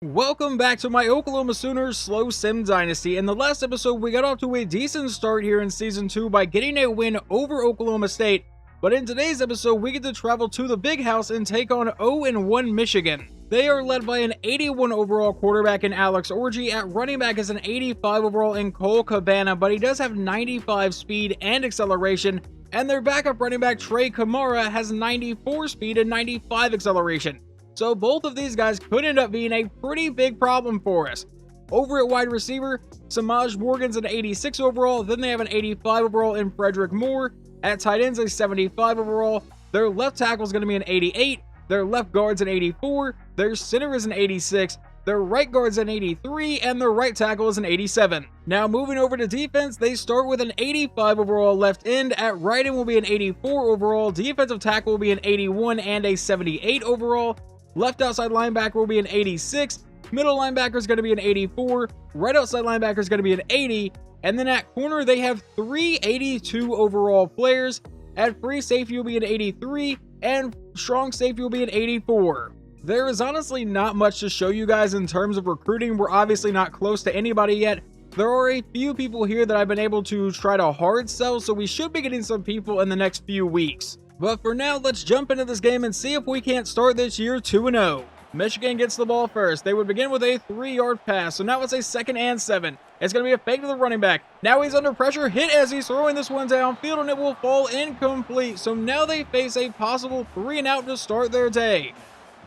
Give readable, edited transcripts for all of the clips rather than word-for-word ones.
Welcome back to my Oklahoma Sooners Slow Sim Dynasty. In the last episode, we got off to a decent start here in Season 2 by getting a win over Oklahoma State, but in today's episode, we get to travel to the Big House and take on 0-1 Michigan. They are led by an 81 overall quarterback in Alex Orji. At running back is an 85 overall in Cole Cabana, but he does have 95 speed and acceleration, and their backup running back Trey Kamara has 94 speed and 95 acceleration. So both of these guys could end up being a pretty big problem for us. Over at wide receiver, Samaj Morgan's an 86 overall, then they have an 85 overall in Frederick Moore. At tight ends, a 75 overall. Their left tackle is going to be an 88. Their left guard's an 84. Their center is an 86. Their right guard's an 83, and their right tackle is an 87. Now moving over to defense, they start with an 85 overall left end. At right end will be an 84 overall. Defensive tackle will be an 81 and a 78 overall. Left outside linebacker will be an 86, middle linebacker is going to be an 84, right outside linebacker is going to be an 80, and then at corner they have three 82 overall players. At free safety will be an 83, and strong safety will be an 84. There is honestly not much to show you guys in terms of recruiting. We're obviously not close to anybody yet. There are a few people here that I've been able to try to hard sell, so we should be getting some people in the next few weeks. But for now, let's jump into this game and see if we can't start this year 2-0. Michigan gets the ball first. They would begin with a 3-yard pass, so now it's a 2nd and 7. It's going to be a fake to the running back. Now he's under pressure, hit as he's throwing this one downfield, and it will fall incomplete. So now they face a possible 3-and-out to start their day.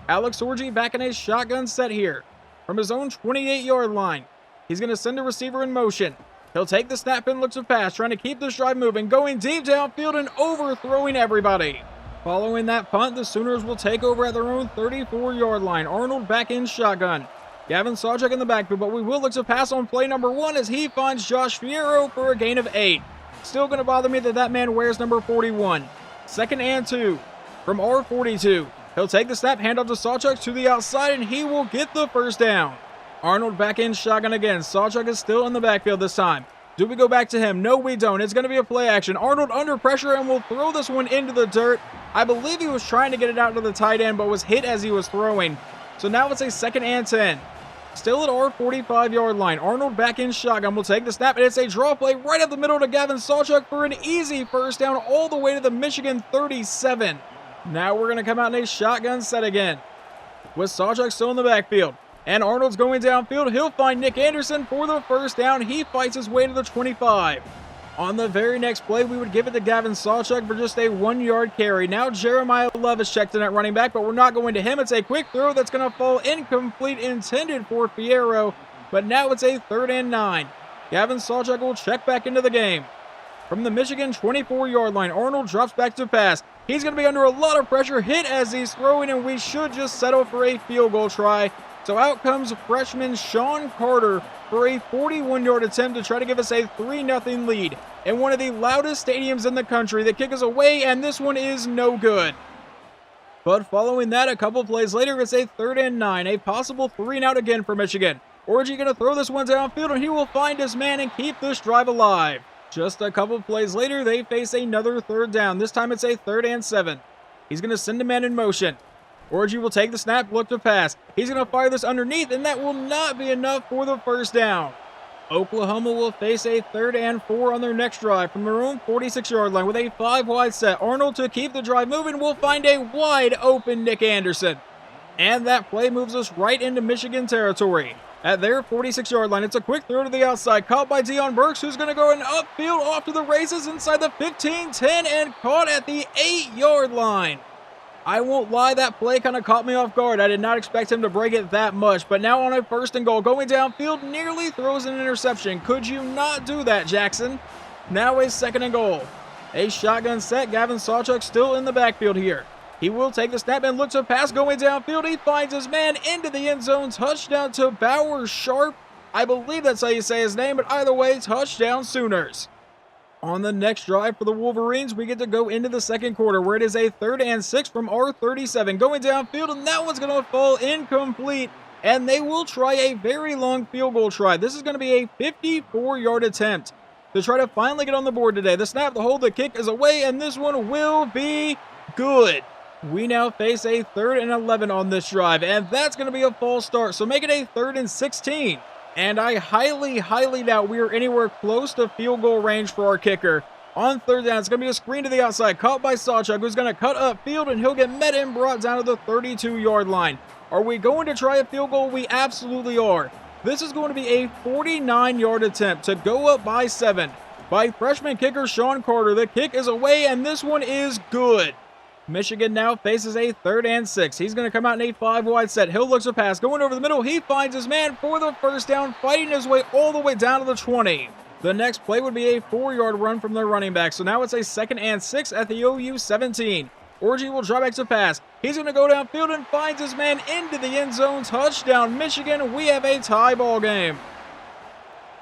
Alex Orji back in a shotgun set here. From his own 28-yard line, he's going to send a receiver in motion. He'll take the snap and look to pass, trying to keep this drive moving, going deep downfield and overthrowing everybody. Following that punt, the Sooners will take over at their own 34-yard line. Arnold back in shotgun. Gavin Sawchuk in the backfield, but we will look to pass on play number 1 as he finds Josh Fierro for a gain of 8. Still going to bother me that man wears number 41. 2nd and 2 from R42. He'll take the snap, hand off to Sawchuk to the outside, and he will get the first down. Arnold back in shotgun again. Sawchuk is still in the backfield this time. Do we go back to him? No, we don't. It's going to be a play action. Arnold under pressure and will throw this one into the dirt. I believe he was trying to get it out to the tight end, but was hit as he was throwing. So now it's a 2nd and 10. Still at our 45-yard line. Arnold back in shotgun. Will take the snap, and it's a draw play right up the middle to Gavin Sawchuk for an easy first down all the way to the Michigan 37. Now we're going to come out in a shotgun set again, with Sawchuk still in the backfield. And Arnold's going downfield. He'll find Nick Anderson for the first down. He fights his way to the 25. On the very next play, we would give it to Gavin Sawchuk for just a 1-yard carry. Now Jeremiah Love is checked in at running back, but we're not going to him. It's a quick throw that's going to fall incomplete, intended for Fierro, but now it's a 3rd and 9. Gavin Sawchuk will check back into the game. From the Michigan 24-yard line, Arnold drops back to pass. He's going to be under a lot of pressure, hit as he's throwing, and we should just settle for a field goal try. So out comes freshman Sean Carter for a 41-yard attempt to try to give us a 3-0 lead in one of the loudest stadiums in the country. The kick is away, and this one is no good. But following that, a couple plays later, it's a 3rd and 9, a possible 3-and-out again for Michigan. Orji going to throw this one downfield, and he will find his man and keep this drive alive. Just a couple plays later, they face another 3rd down. This time it's a 3rd and 7. He's going to send a man in motion. Orji will take the snap, look to pass. He's going to fire this underneath, and that will not be enough for the first down. Oklahoma will face a 3rd and 4 on their next drive from their own 46-yard line with a 5-wide set. Arnold, to keep the drive moving, will find a wide open Nick Anderson. And that play moves us right into Michigan territory. At their 46-yard line, it's a quick throw to the outside, caught by Deion Burks, who's going to go an upfield off to the races inside the 15-10 and caught at the 8-yard line. I won't lie, that play kind of caught me off guard. I did not expect him to break it that much, but now on a 1st and goal, going downfield, nearly throws an interception. Could you not do that, Jackson? Now a 2nd and goal. A shotgun set. Gavin Sawchuk still in the backfield here. He will take the snap and look to pass, going downfield. He finds his man into the end zone. Touchdown to Bauer Sharp. I believe that's how you say his name, but either way, touchdown Sooners. On the next drive for the Wolverines, we get to go into the 2nd quarter, where it is a 3rd and 6 from R37. Going downfield, and that one's going to fall incomplete, and they will try a very long field goal try. This is going to be a 54-yard attempt to try to finally get on the board today. The snap, the hold, the kick is away, and this one will be good. We now face a 3rd and 11 on this drive, and that's going to be a false start, so make it a 3rd and 16. And I highly doubt we are anywhere close to field goal range for our kicker. On 3rd down, it's going to be a screen to the outside, caught by Sawchuk, who's going to cut upfield, and he'll get met and brought down to the 32-yard line. Are we going to try a field goal? We absolutely are. This is going to be a 49-yard attempt to go up by 7 by freshman kicker Sean Carter. The kick is away, and this one is good. Michigan now faces a 3rd and 6. He's going to come out in a 5-wide set. He'll look to pass. Going over the middle, he finds his man for the first down, fighting his way all the way down to the 20. The next play would be a 4-yard run from their running back. So now it's a 2nd and 6 at the OU 17. Orji will drop back to pass. He's going to go downfield and finds his man into the end zone. Touchdown, Michigan. We have a tie ball game.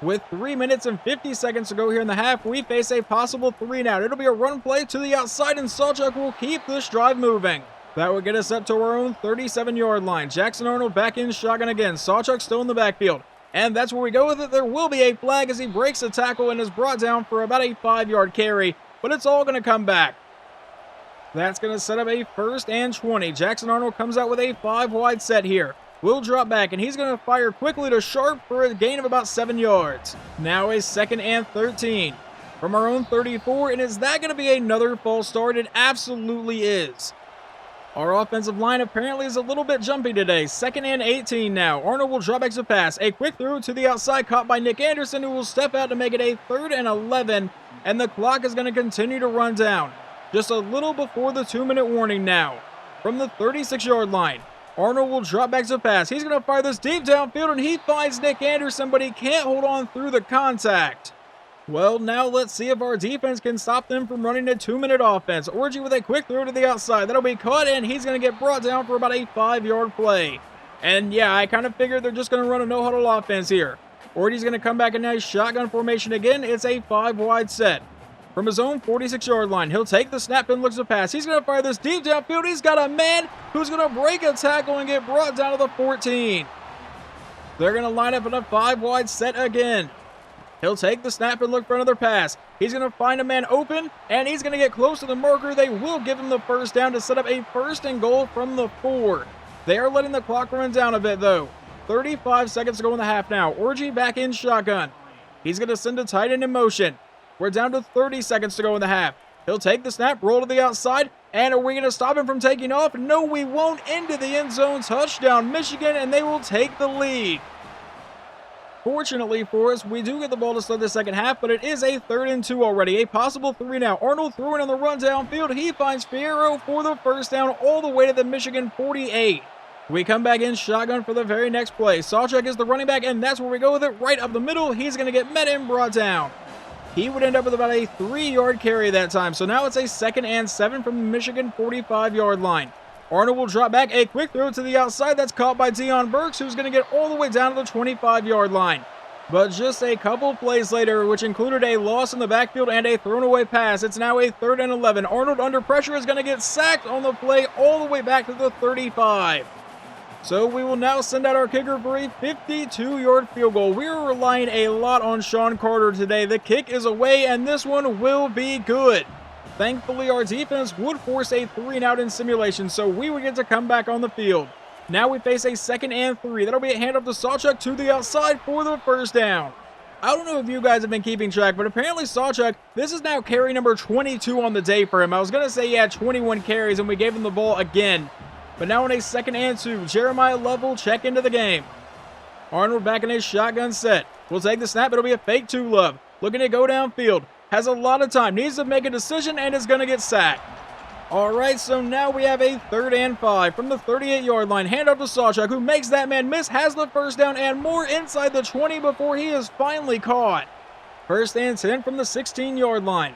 With 3 minutes and 50 seconds to go here in the half, we face a possible 3-and-out. It'll be a run play to the outside, and Sawchuk will keep this drive moving. That would get us up to our own 37-yard line. Jackson Arnold back in shotgun again. Sawchuk still in the backfield. And that's where we go with it. There will be a flag as he breaks the tackle and is brought down for about a 5-yard carry, but it's all going to come back. That's going to set up a 1st and 20. Jackson Arnold comes out with a 5-wide set here. Will drop back, and he's going to fire quickly to Sharp for a gain of about 7 yards. Now a 2nd and 13. From our own 34, and is that going to be another false start? It absolutely is. Our offensive line apparently is a little bit jumpy today. 2nd and 18 now. Arnold will drop back to pass. A quick throw to the outside caught by Nick Anderson, who will step out to make it a 3rd and 11, and the clock is going to continue to run down. Just a little before the 2-minute warning now. From the 36-yard line, Arnold will drop back to pass. He's going to fire this deep downfield, and he finds Nick Anderson, but he can't hold on through the contact. Well, now let's see if our defense can stop them from running a 2-minute offense. Orji with a quick throw to the outside. That'll be caught, and he's going to get brought down for about a 5-yard play. And yeah, I kind of figured they're just going to run a no-huddle offense here. Orji's going to come back in a shotgun formation again. It's a 5-wide set. From his own 46-yard line, he'll take the snap and looks to pass. He's going to fire this deep downfield. He's got a man who's going to break a tackle and get brought down to the 14. They're going to line up in a 5-wide set again. He'll take the snap and look for another pass. He's going to find a man open, and he's going to get close to the marker. They will give him the first down to set up a 1st and goal from the 4. They are letting the clock run down a bit, though. 35 seconds to go in the half now. Orji back in shotgun. He's going to send a tight end in motion. We're down to 30 seconds to go in the half. He'll take the snap, roll to the outside, and are we going to stop him from taking off? No, we won't. Into the end zone. Touchdown, Michigan, and they will take the lead. Fortunately for us, we do get the ball to start the second half, but it is a 3rd and 2 already. A possible 3 now. Arnold throwing on the run downfield. He finds Fierro for the first down all the way to the Michigan 48. We come back in shotgun for the very next play. Sawchuk is the running back, and that's where we go with it. Right up the middle. He's going to get met and brought down. He would end up with about a 3-yard carry that time. So now it's a 2nd and 7 from the Michigan 45-yard line. Arnold will drop back, a quick throw to the outside. That's caught by Deion Burks, who's going to get all the way down to the 25-yard line. But just a couple plays later, which included a loss in the backfield and a thrown away pass, it's now a 3rd and 11. Arnold under pressure is going to get sacked on the play all the way back to the 35. So we will now send out our kicker for a 52-yard field goal. We are relying a lot on Sean Carter today. The kick is away, and this one will be good. Thankfully, our defense would force a 3-and-out in simulation, so we would get to come back on the field. Now we face a 2nd and 3. That'll be a handoff to Sawchuk to the outside for the first down. I don't know if you guys have been keeping track, but apparently Sawchuk, this is now carry number 22 on the day for him. I was going to say he had 21 carries, and we gave him the ball again. But now on a 2nd and 2, Jeremiah Love will check into the game. Arnold back in his shotgun set. We'll take the snap. It'll be a fake to Love. Looking to go downfield. Has a lot of time. Needs to make a decision and is going to get sacked. All right, so now we have a 3rd and 5 from the 38-yard line. Hand off to Sawchuk, who makes that man miss, has the first down, and more inside the 20 before he is finally caught. 1st and 10 from the 16-yard line.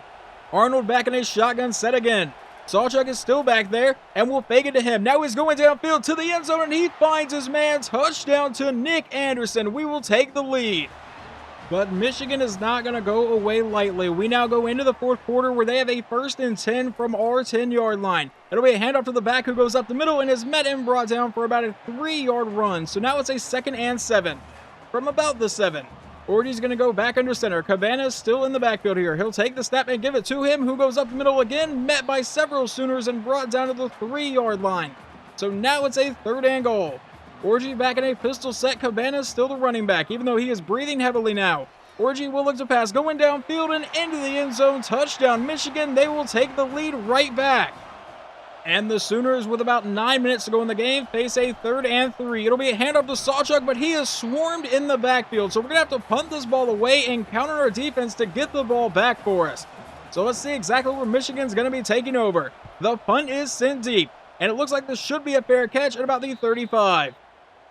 Arnold back in his shotgun set again. Sawchuk is still back there, and will fake it to him. Now he's going downfield to the end zone, and he finds his man. Touchdown to Nick Anderson. We will take the lead. But Michigan is not going to go away lightly. We now go into the 4th quarter where they have a 1st and 10 from our 10-yard line. It'll be a handoff to the back who goes up the middle and is met and brought down for about a 3-yard run. So now it's a 2nd and 7 from about the 7. Orgy's going to go back under center. Cabana's still in the backfield here. He'll take the snap and give it to him, who goes up the middle again, met by several Sooners and brought down to the 3-yard line. So now it's a 3rd and goal. Orgy back in a pistol set. Cabana's still the running back, even though he is breathing heavily now. Orgy will look to pass, going downfield and into the end zone. Touchdown, Michigan. They will take the lead right back. And the Sooners, with about 9 minutes to go in the game, face a 3rd and 3. It'll be a handoff to Sawchuk, but he is swarmed in the backfield. So we're going to have to punt this ball away and count on our defense to get the ball back for us. So let's see exactly where Michigan's going to be taking over. The punt is sent deep, and it looks like this should be a fair catch at about the 35.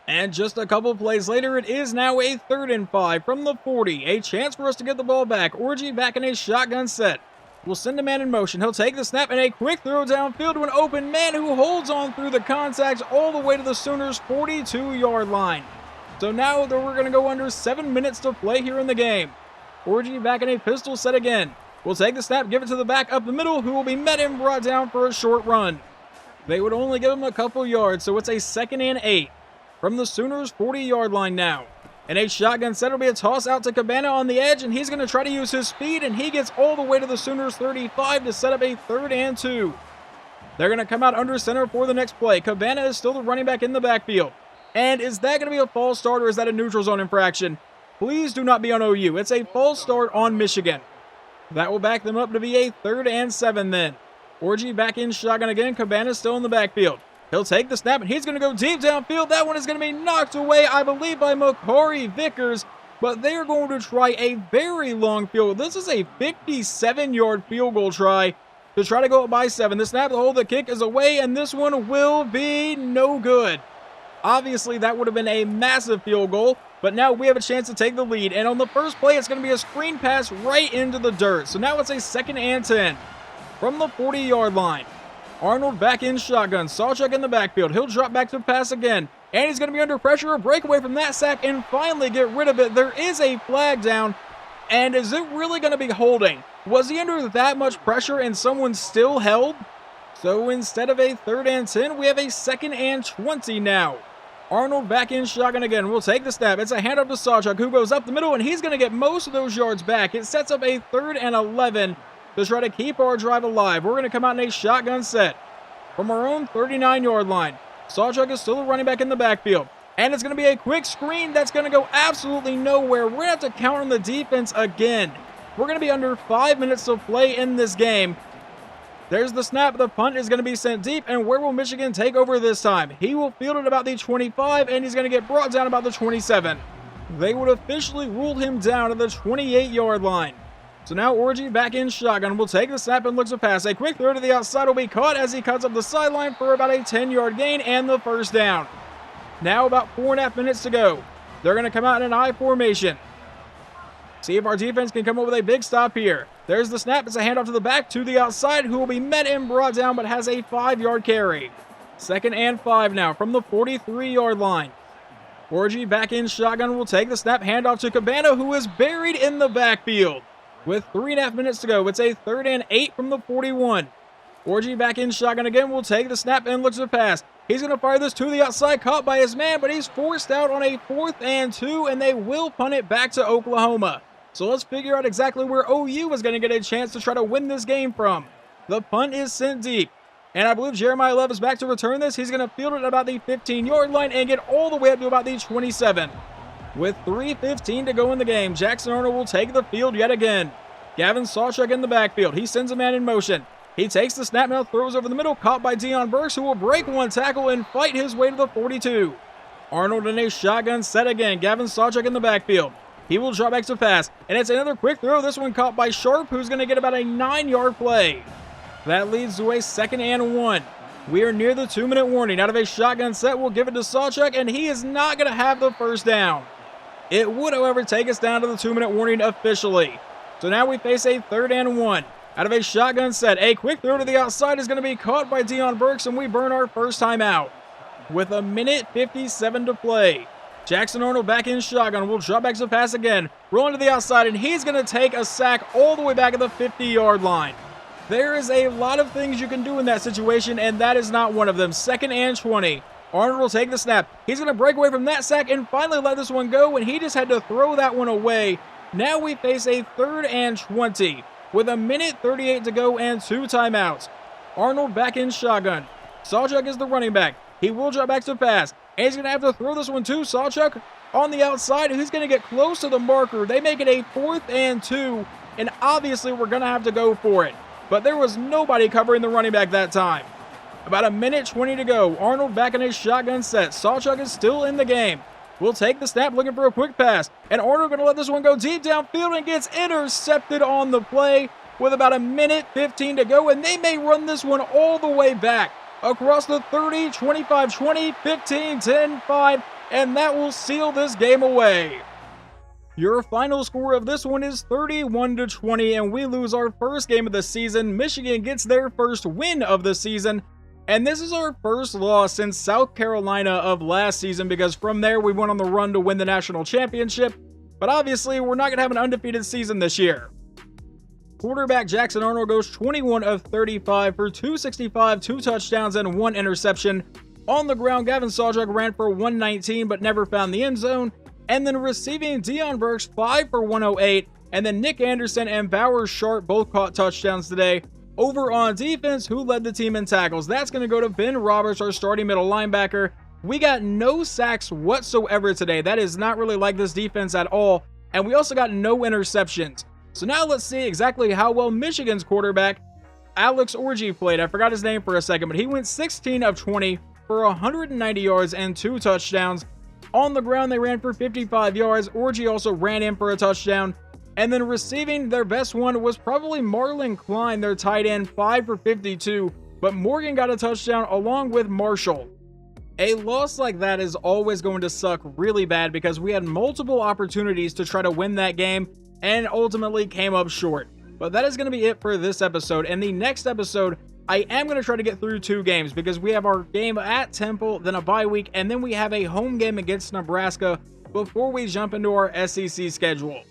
And just a couple plays later, it is now a 3rd and 5 from the 40. A chance for us to get the ball back. Orgy back in a shotgun set. We'll send a man in motion. He'll take the snap and a quick throw downfield to an open man who holds on through the contacts all the way to the Sooners' 42-yard line. So now we're going to go under 7 minutes to play here in the game. Orgy back in a pistol set again. We'll take the snap, give it to the back up the middle, who will be met and brought down for a short run. They would only give him a couple yards, so it's a 2nd and 8 from the Sooners' 40-yard line now. And a shotgun set will be a toss out to Cabana on the edge, and he's going to try to use his speed, and he gets all the way to the Sooners' 35 to set up a 3rd and 2. They're going to come out under center for the next play. Cabana is still the running back in the backfield. And is that going to be a false start, or is that a neutral zone infraction? Please do not be on OU. It's a false start on Michigan. That will back them up to be a 3rd and 7 then. Orgy back in shotgun again. Cabana still in the backfield. He'll take the snap, and he's going to go deep downfield. That one is going to be knocked away, I believe, by Makari Vickers. But they are going to try a very long field. This is a 57-yard field goal try to try to go up by 7. The snap, the hold, the kick is away, and this one will be no good. Obviously, that would have been a massive field goal, but now we have a chance to take the lead. And on the first play, it's going to be a screen pass right into the dirt. So now it's a 2nd and 10 from the 40-yard line. Arnold back in shotgun. Sawchuk in the backfield. He'll drop back to pass again. And he's going to be under pressure. A breakaway from that sack and finally get rid of it. There is a flag down. And is it really going to be holding? Was he under that much pressure and someone still held? So instead of a 3rd and 10, we have a 2nd and 20 now. Arnold back in shotgun again. We'll take the snap. It's a handoff to Sawchuk, who goes up the middle, and he's going to get most of those yards back. It sets up a 3rd and 11. To try to keep our drive alive. We're going to come out in a shotgun set from our own 39-yard line. Sawchuk is still a running back in the backfield. And it's going to be a quick screen that's going to go absolutely nowhere. We're going to have to count on the defense again. We're going to be under 5 minutes to play in this game. There's the snap. The punt is going to be sent deep. And where will Michigan take over this time? He will field it about the 25, and he's going to get brought down about the 27. They would officially rule him down at the 28-yard line. So now Orgy back in shotgun will take the snap and looks to pass. A quick throw to the outside will be caught as he cuts up the sideline for about a 10-yard gain and the first down. Now about 4.5 minutes to go. They're going to come out in an I formation. See if our defense can come up with a big stop here. There's the snap. It's a handoff to the back to the outside, who will be met and brought down but has a 5-yard carry. 2nd and 5 now from the 43-yard line. Orgy back in shotgun will take the snap. Handoff to Cabana, who is buried in the backfield. With 3.5 minutes to go, it's a 3rd and 8 from the 41. Orgy back in shotgun again will take the snap and looks to pass. He's going to fire this to the outside, caught by his man, but he's forced out on a 4th and 2, and they will punt it back to Oklahoma. So let's figure out exactly where OU is going to get a chance to try to win this game from. The punt is sent deep, and I believe Jeremiah Love is back to return this. He's going to field it at about the 15-yard line and get all the way up to about the 27. With 3:15 to go in the game, Jackson Arnold will take the field yet again. Gavin Sawchuk in the backfield. He sends a man in motion. He takes the snap, now throws over the middle, caught by Deion Burks, who will break one tackle and fight his way to the 42. Arnold in a shotgun set again. Gavin Sawchuk in the backfield. He will drop back to pass, and it's another quick throw. This one caught by Sharp, who's going to get about a 9-yard play. That leads to a 2nd and 1. We are near the 2-minute warning. Out of a shotgun set, we'll give it to Sawchuk, and he is not going to have the first down. It would, however, take us down to the 2-minute warning officially. So now we face a 3rd and 1. Out of a shotgun set, a quick throw to the outside is going to be caught by Deion Burks, and we burn our first time out. With 1:57 to play. Jackson Arnold back in shotgun. Will drop back to pass again. Rolling to the outside, and he's going to take a sack all the way back at the 50-yard line. There is a lot of things you can do in that situation, and that is not one of them. 2nd and 20 Arnold will take the snap. He's going to break away from that sack and finally let this one go, and he just had to throw that one away. Now we face a 3rd and 20 with 1:38 to go and 2 timeouts. Arnold back in shotgun. Sawchuk is the running back. He will drop back to pass, and he's going to have to throw this one to Sawchuk on the outside. He's going to get close to the marker. They make it a 4th and 2, and obviously we're going to have to go for it. But there was nobody covering the running back that time. About 1:20 to go. Arnold back in his shotgun set. Sawchuk is still in the game. We'll take the snap looking for a quick pass. And Arnold going to let this one go deep downfield and gets intercepted on the play with about 1:15 to go. And they may run this one all the way back across the 30, 25, 20, 15, 10, 5. And that will seal this game away. Your final score of this one is 31-20, and we lose our first game of the season. Michigan gets their first win of the season. And this is our first loss since South Carolina of last season, because from there we went on the run to win the national championship. But obviously, we're not going to have an undefeated season this year. Quarterback Jackson Arnold goes 21 of 35 for 265, 2 touchdowns, and 1 interception. On the ground, Gavin Sawchuk ran for 119 but never found the end zone. And then receiving, Deion Burks 5 for 108. And then Nick Anderson and Bowers Sharp both caught touchdowns today. Over on defense, who led the team in tackles? That's going to go to Ben Roberts, our starting middle linebacker. We got no sacks whatsoever today. That is not really like this defense at all. And we also got no interceptions. So now let's see exactly how well Michigan's quarterback, Alex Orji, played. I forgot his name for a second, but he went 16 of 20 for 190 yards and 2 touchdowns. On the ground, they ran for 55 yards. Orji also ran in for a touchdown. And then receiving, their best one was probably Marlon Klein, their tight end, 5 for 52. But Morgan got a touchdown along with Marshall. A loss like that is always going to suck really bad because we had multiple opportunities to try to win that game and ultimately came up short. But that is going to be it for this episode. And the next episode, I am going to try to get through 2 games because we have our game at Temple, then a bye week, and then we have a home game against Nebraska before we jump into our SEC schedule.